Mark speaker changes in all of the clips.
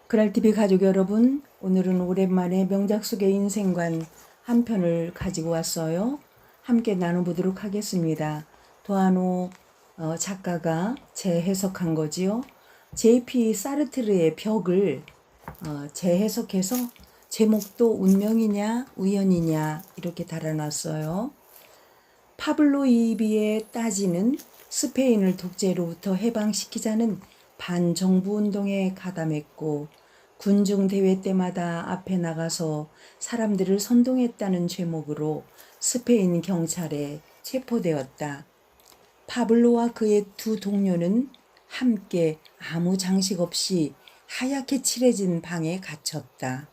Speaker 1: 그랄TV 가족 여러분, 오늘은 오랜만에 명작 속의 인생관 한 편을 가지고 왔어요. 함께 나눠보도록 하겠습니다. 도아노 작가가 재해석한 거지요. J.P. 사르트르의 벽을 재해석해서 제목도 운명이냐 우연이냐 이렇게 달아놨어요. 파블로 이비의 따지는 스페인을 독재로부터 해방시키자는 반정부 운동에 가담했고 군중 대회 때마다 앞에 나가서 사람들을 선동했다는 죄목으로 스페인 경찰에 체포되었다. 파블로와 그의 두 동료는 함께 아무 장식 없이 하얗게 칠해진 방에 갇혔다.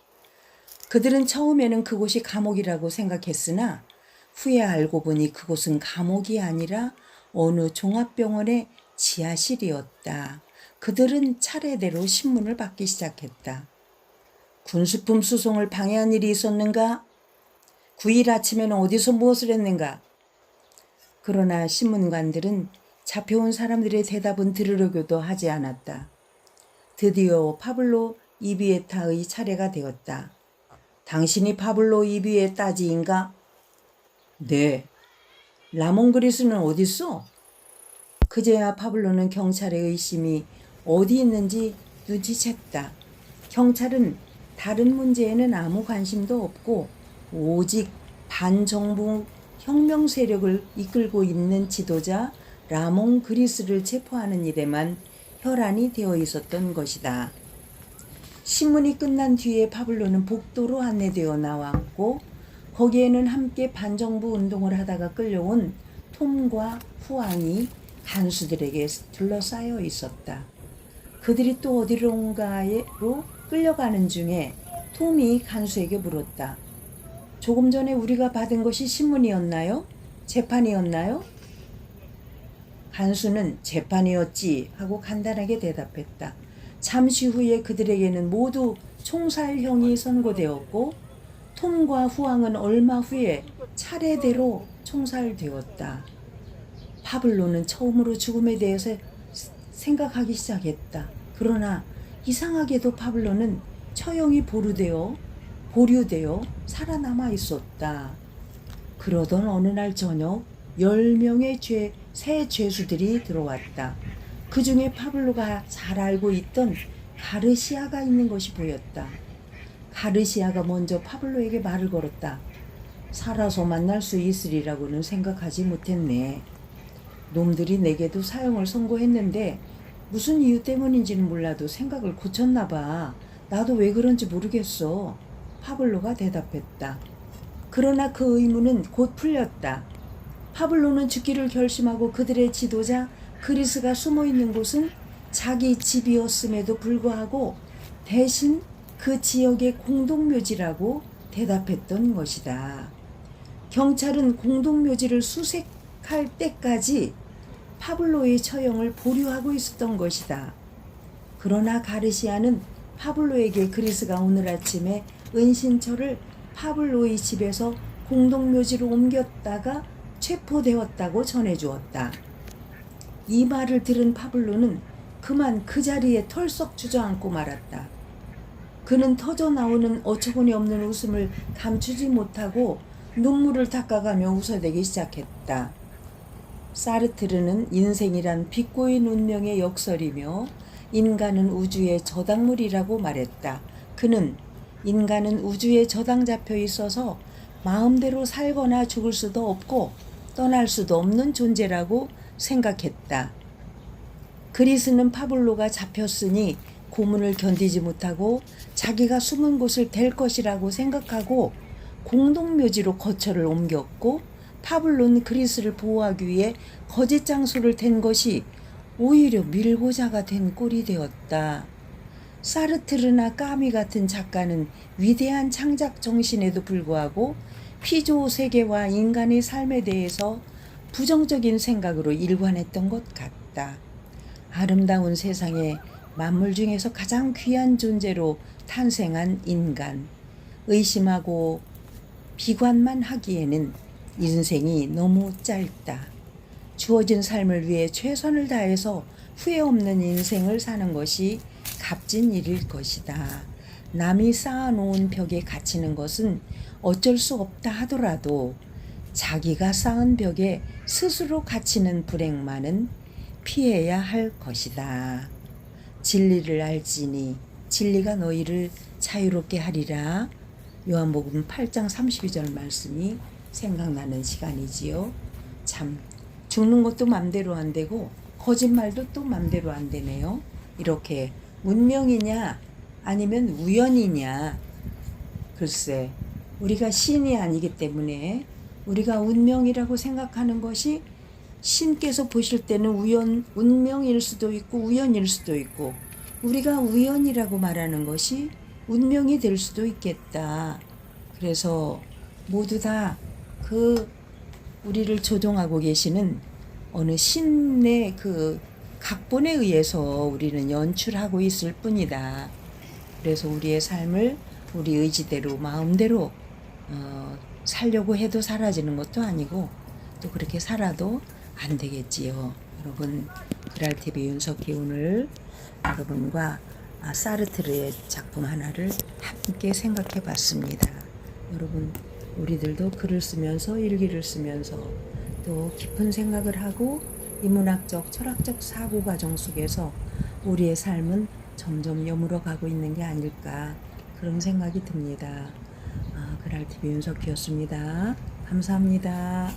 Speaker 1: 그들은 처음에는 그곳이 감옥이라고 생각했으나 후에 알고 보니 그곳은 감옥이 아니라 어느 종합병원의 지하실이었다. 그들은 차례대로 신문을 받기 시작했다. 군수품 수송을 방해한 일이 있었는가? 9일 아침에는 어디서 무엇을 했는가? 그러나 신문관들은 잡혀온 사람들의 대답은 들으려고도 하지 않았다. 드디어 파블로 이비에타의 차례가 되었다. 당신이 파블로 이비에타지인가? 네. 라몬 그리스는 어딨어? 그제야 파블로는 경찰의 의심이 어디 있는지 눈치챘다. 경찰은 다른 문제에는 아무 관심도 없고 오직 반정부 혁명 세력을 이끌고 있는 지도자 라몬 그리스를 체포하는 일에만 혈안이 되어 있었던 것이다. 신문이 끝난 뒤에 파블로는 복도로 안내되어 나왔고 거기에는 함께 반정부 운동을 하다가 끌려온 톰과 후앙이 간수들에게 둘러싸여 있었다. 그들이 또 어디론가로 끌려가는 중에 톰이 간수에게 물었다. 조금 전에 우리가 받은 것이 신문이었나요? 재판이었나요? 간수는 재판이었지 하고 간단하게 대답했다. 잠시 후에 그들에게는 모두 총살형이 선고되었고 톰과 후앙은 얼마 후에 차례대로 총살되었다. 파블로는 처음으로 죽음에 대해서 생각하기 시작했다. 그러나 이상하게도 파블로는 처형이 보류되어 살아남아 있었다. 그러던 어느 날 저녁 10명의 새 죄수들이 들어왔다. 그 중에 파블로가 잘 알고 있던 가르시아가 있는 것이 보였다. 가르시아가 먼저 파블로에게 말을 걸었다. 살아서 만날 수 있으리라고는 생각하지 못했네. 놈들이 내게도 사형을 선고했는데 무슨 이유 때문인지는 몰라도 생각을 고쳤나 봐. 나도 왜 그런지 모르겠어. 파블로가 대답했다. 그러나 그 의문은 곧 풀렸다. 파블로는 죽기를 결심하고 그들의 지도자 그리스가 숨어있는 곳은 자기 집이었음에도 불구하고 대신 그 지역의 공동묘지라고 대답했던 것이다. 경찰은 공동묘지를 수색할 때까지 파블로의 처형을 보류하고 있었던 것이다. 그러나 가르시아는 파블로에게 그리스가 오늘 아침에 은신처를 파블로의 집에서 공동묘지로 옮겼다가 체포되었다고 전해주었다. 이 말을 들은 파블로는 그만 그 자리에 털썩 주저앉고 말았다. 그는 터져나오는 어처구니 없는 웃음을 감추지 못하고 눈물을 닦아가며 웃어대기 시작했다. 사르트르는 인생이란 빛고인 운명의 역설이며 인간은 우주의 저당물이라고 말했다. 그는 인간은 우주에 저당 잡혀 있어서 마음대로 살거나 죽을 수도 없고 떠날 수도 없는 존재라고 생각했다. 그리스는 파블로가 잡혔으니 고문을 견디지 못하고 자기가 숨은 곳을 댈 것이라고 생각하고 공동묘지로 거처를 옮겼고 파블로는 그리스를 보호하기 위해 거짓 장소를 댄 것이 오히려 밀고자가 된 꼴이 되었다. 사르트르나 까미 같은 작가는 위대한 창작 정신에도 불구하고 피조 세계와 인간의 삶에 대해서 부정적인 생각으로 일관했던 것 같다. 아름다운 세상에 만물 중에서 가장 귀한 존재로 탄생한 인간, 의심하고 비관만 하기에는 인생이 너무 짧다. 주어진 삶을 위해 최선을 다해서 후회 없는 인생을 사는 것이 값진 일일 것이다. 남이 쌓아놓은 벽에 갇히는 것은 어쩔 수 없다 하더라도 자기가 쌓은 벽에 스스로 갇히는 불행만은 피해야 할 것이다. 진리를 알지니 진리가 너희를 자유롭게 하리라. 요한복음 8장 32절 말씀이 생각나는 시간이지요. 참 죽는 것도 맘대로 안 되고 거짓말도 또 맘대로 안 되네요. 이렇게 운명이냐 아니면 우연이냐. 글쎄 우리가 신이 아니기 때문에 우리가 운명이라고 생각하는 것이 신께서 보실 때는 운명일 수도 있고 우연일 수도 있고 우리가 우연이라고 말하는 것이 운명이 될 수도 있겠다. 그래서 모두 다 그 우리를 조종하고 계시는 어느 신의 그 각본에 의해서 우리는 연출하고 있을 뿐이다. 그래서 우리의 삶을 우리 의지대로 마음대로 살려고 해도 사라지는 것도 아니고 또 그렇게 살아도 안 되겠지요. 여러분 그랄TV 윤석희 오늘 여러분과 사르트르의 작품 하나를 함께 생각해 봤습니다. 여러분 우리들도 글을 쓰면서 일기를 쓰면서 또 깊은 생각을 하고 인문학적 철학적 사고 과정 속에서 우리의 삶은 점점 여물어 가고 있는 게 아닐까 그런 생각이 듭니다. 그랄TV 윤석희였습니다. 감사합니다.